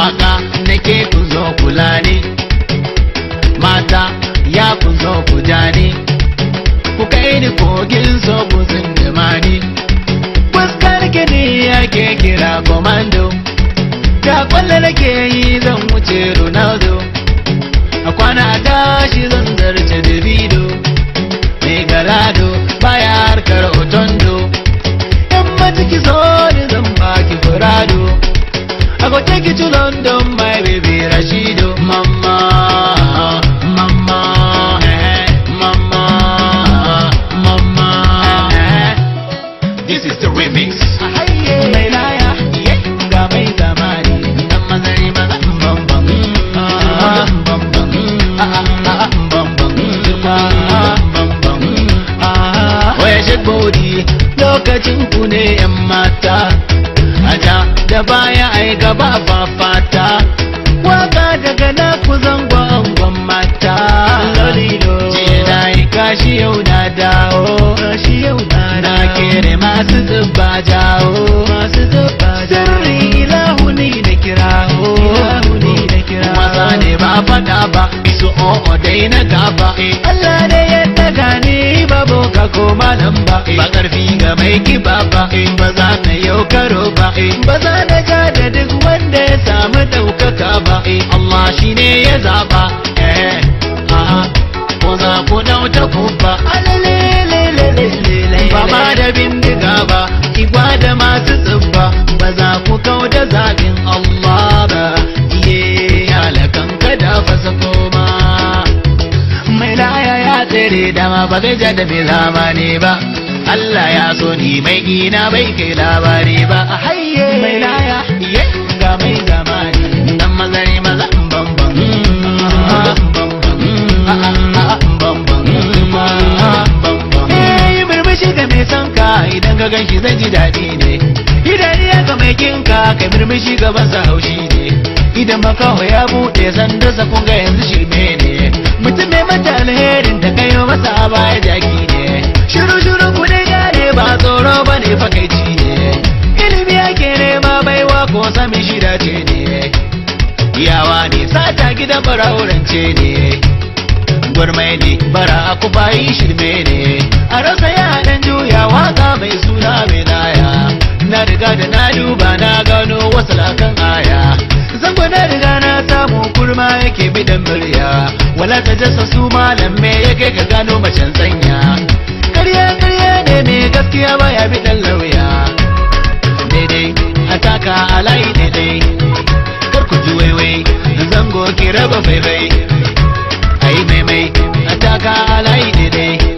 waka nake ku zo kula ne, mata ya ku zo ku ja ne, ku kai ni kogin so ku zindima ne, fuskar gini ake kira komando, da kwallo nake yi zan wuce Ronaldo, a kwana tashi zan zarce Davido, mai galado baya harkar otondo, yan matiki so ni zan baki furado, I go take you to London, my baby Rashido. Mama, mama, mama, mama. This is the remix. Mailaya, ga mai zamani. Dan mazari maza bam bam, bam bam, bam bam, Oya shake body, lokacin ku ne yan mata. Aja da baya ai gaba fafata, waka daga na ku zangon mata. Jiya na yi kashi yau na dawo, na kere masu tsibba jawo, sirri ilahu ni na kirawo, maza ne ba fada ba, isu o'o dai na gaba. Allah ne ya daga ni babu ka koma nan ba, ba karfi ga mai kiba ba, ba za na yau karo ba, ba za na ja da duk wanda ya samu ɗaukaka ba. Allah shi ne ya zaba, ko za ku dauta kufa, ba ma da bindiga ba, igwa da masu tsibba, ba za ku kau da zaɓin Allah ba. Iye halakan kada fasa koma, mai laya ya tsere dama ba zai ja da bai zamani ba. Allah ya so ni mai gina bai kai labari ba. A haye mai laya ga mai zamani, dan mazari maza bambam, murmushi ga mai son ka idan ka ganshi zai ji daɗi ne, idan ya ga mai kinka kai murmushi gaban sa haushi ne, idan makaho ya buɗe sandarsa kun ga yanzu shirme ne, mutum mai mata alherin da kai masa a baya jaki ne, shiru ku dai gane ba tsoro ba ne fakaici ne, ilimi ake nema baiwa ko sami shida ce ne, yawa ne sata gidan baraurance ne, gwarmai ne bara aku bayi shirme ne, a rasa yaran juya waka mai suna mai laya, na riga da na duba na gano wasu lakan aya, zango na riga na samu kurma yake bidan murya, wala ta jasa su malam me yake ka gano macen sanya, karya ne mai gaskiya baya bi dan lauya, daidai a taka alayi daidai, kar ku ji waiwai zango ki raba faifai, ai maimai a taka alayi daidai.